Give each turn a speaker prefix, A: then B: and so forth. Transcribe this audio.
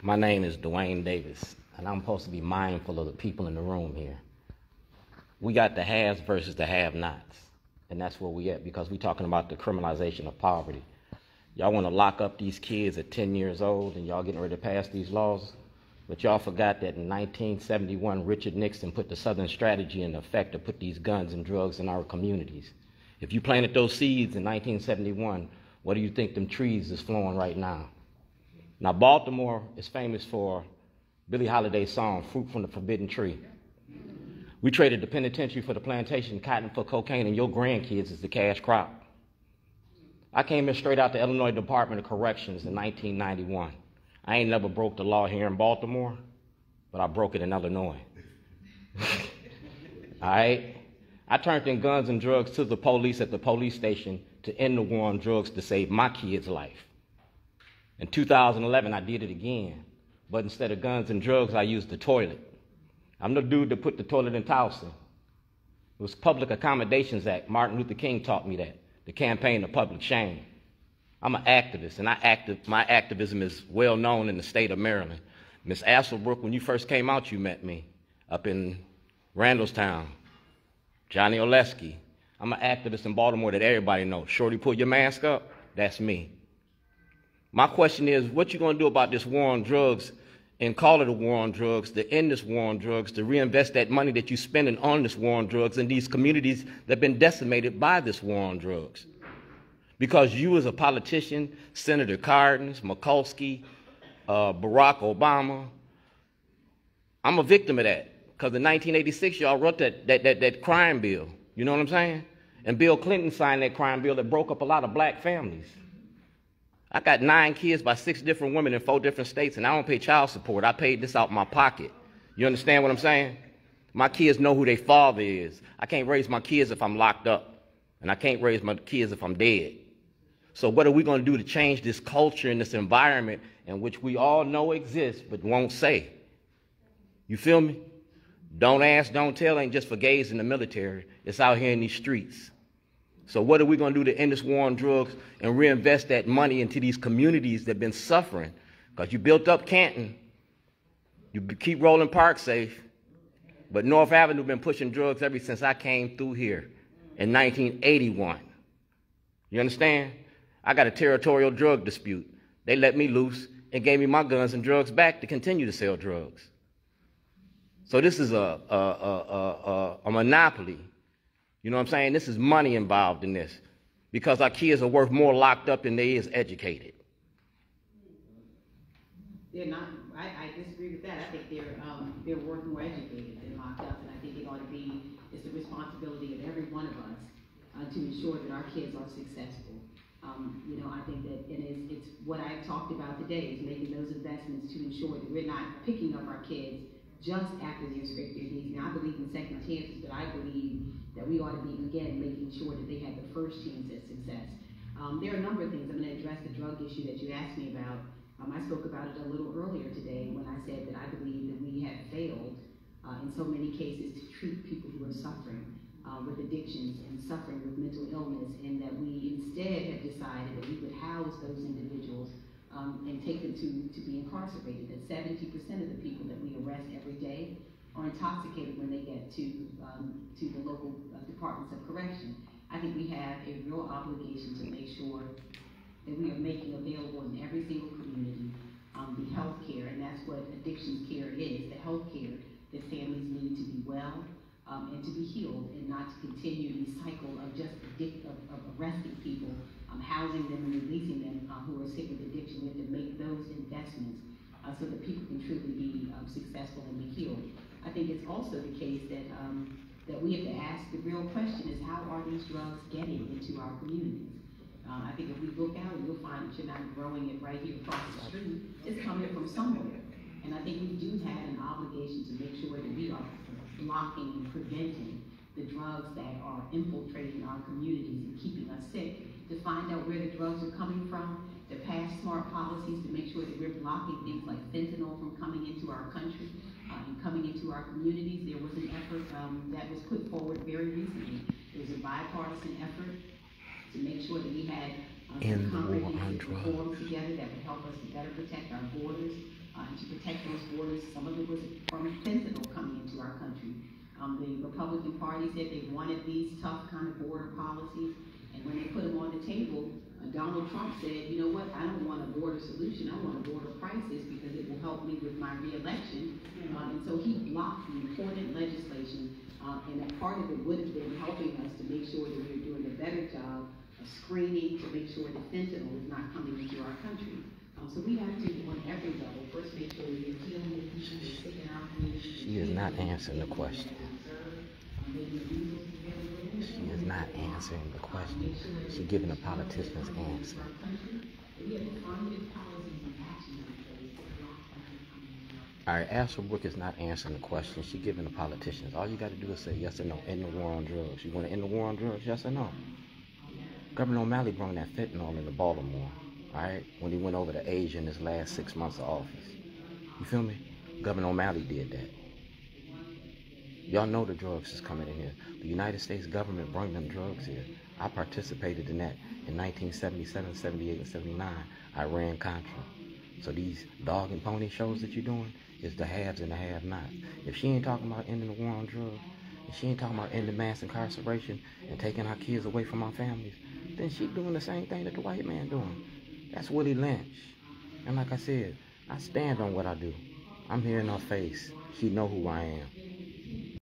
A: My name is Dwayne Davis, and I'm supposed to be mindful of the people in the room here. We got the haves versus the have-nots, and that's where we at because we're talking about the criminalization of poverty. Y'all want to lock up these kids at 10 years old, and y'all getting ready to pass these laws, but y'all forgot that in 1971, Richard Nixon put the Southern Strategy in effect to put these guns and drugs in our communities. If you planted those seeds in 1971, what do you think them trees is flowing right now? Now, Baltimore is famous for Billie Holiday's song, Fruit from the Forbidden Tree. We traded the penitentiary for the plantation, cotton for cocaine, and your grandkids is the cash crop. I came in straight out the Illinois Department of Corrections in 1991. I ain't never broke the law here in Baltimore, but I broke it in Illinois. All right? I turned in guns and drugs to the police at the police station to end the war on drugs to save my kid's life. In 2011, I did it again, but instead of guns and drugs, I used the toilet. I'm the dude that put the toilet in Towson. It was Public Accommodations Act. Martin Luther King taught me that, the campaign of public shame. I'm an activist, and my activism is well known in the state of Maryland. Miss Alsobrooks, when you first came out, you met me up in Randallstown. Johnny Oleski. I'm an activist in Baltimore that everybody knows. Shorty, pull your mask up. That's me. My question is, what you going to do about this war on drugs and call it a war on drugs, to end this war on drugs, to reinvest that money that you're spending on this war on drugs in these communities that have been decimated by this war on drugs? Because you as a politician, Senator Cardin, Mikulski, Barack Obama, I'm a victim of that. Because in 1986, y'all wrote that crime bill. You know what I'm saying? And Bill Clinton signed that crime bill that broke up a lot of black families. I got 9 kids by 6 different women in 4 different states, and I don't pay child support. I paid this out my pocket. You understand what I'm saying? My kids know who their father is. I can't raise my kids if I'm locked up, and I can't raise my kids if I'm dead. So what are we going to do to change this culture and this environment in which we all know exists but won't say? You feel me? Don't ask, don't tell ain't just for gays in the military. It's out here in these streets. So what are we going to do to end this war on drugs and reinvest that money into these communities that have been suffering? Because you built up Canton. You keep rolling Park safe. But North Avenue been pushing drugs ever since I came through here in 1981. You understand? I got a territorial drug dispute. They let me loose and gave me my guns and drugs back to continue to sell drugs. So this is a monopoly. You know what I'm saying? This is money involved in this because our kids are worth more locked up than they is educated.
B: They're not. I disagree with that. I think they're worth more educated than locked up, and I think it ought to be. It's the responsibility of every one of us to ensure that our kids are successful. You know, I think that, and it's what I've talked about today is making those investments to ensure that we're not picking up our kids just after their stricter needs. Now, I believe in second chances, but I believe that we ought to be, again, making sure that they have the first chance at success. There are a number of things. I'm going to address the drug issue that you asked me about. I spoke about it a little earlier today when I said that I believe that we have failed in so many cases to treat people who are suffering with addictions and suffering with mental illness, and that we instead have decided that we would house those individuals and take them to be incarcerated. That 70% of the people that we arrest every day are intoxicated when they get to the local departments of correction. I think we have a real obligation to make sure that we are making available in every single community the health care, and that's what addictions care is, the health care that families need to be well and to be healed, and not to continue the cycle of just of arresting people, housing them and releasing them who are sick with addiction. We have to make those investments so that people can truly be successful and be healed. I think it's also the case that that we have to ask the real question is, how are these drugs getting into our communities? I think if we look out, you'll find that you're not growing it right here across the street. It's coming from somewhere. And I think we do have an obligation to make sure that we are blocking and preventing the drugs that are infiltrating our communities and keeping us sick, to find out where the drugs are coming from, to pass smart policies to make sure that we're blocking things like fentanyl from coming into our country and coming into our communities. There was an effort that was put forward very recently. It was a bipartisan effort to make sure that we had some comprehensive reforms together that would help us to better protect our borders. and to protect those borders. Some of it was from fentanyl coming into our country. The Republican Party said they wanted these tough kind of border policies, and when they put them on the table, Donald Trump said, you know what, I don't want a border solution, I want a border crisis because it will help me with my re-election. And so he blocked the important legislation, and a part of it would have been helping us to make sure that we're doing a better job of screening to make sure that fentanyl is not coming into our country. So we have to, on every level, first make sure we're dealing with people who are sick in our community.
A: She is not answering the question. She is not answering the question. She's giving the politician's answer. All right, Alsobrooks is not answering the question. She's giving the politicians. All you got to do is say yes or no. End the war on drugs. You want to end the war on drugs? Yes or no? Governor O'Malley brought that fentanyl into Baltimore. All right, when he went over to Asia in his last 6 months of office. You feel me? Governor O'Malley did that. Y'all know the drugs is coming in here. The United States government brought them drugs here. I participated in that in 1977, 78, and 79. I ran Contra. So these dog and pony shows that you're doing is the haves and the have-nots. If she ain't talking about ending the war on drugs, if she ain't talking about ending mass incarceration and taking our kids away from our families, then she doing the same thing that the white man doing. That's Willie Lynch. And like I said, I stand on what I do. I'm here in her face. She know who I am.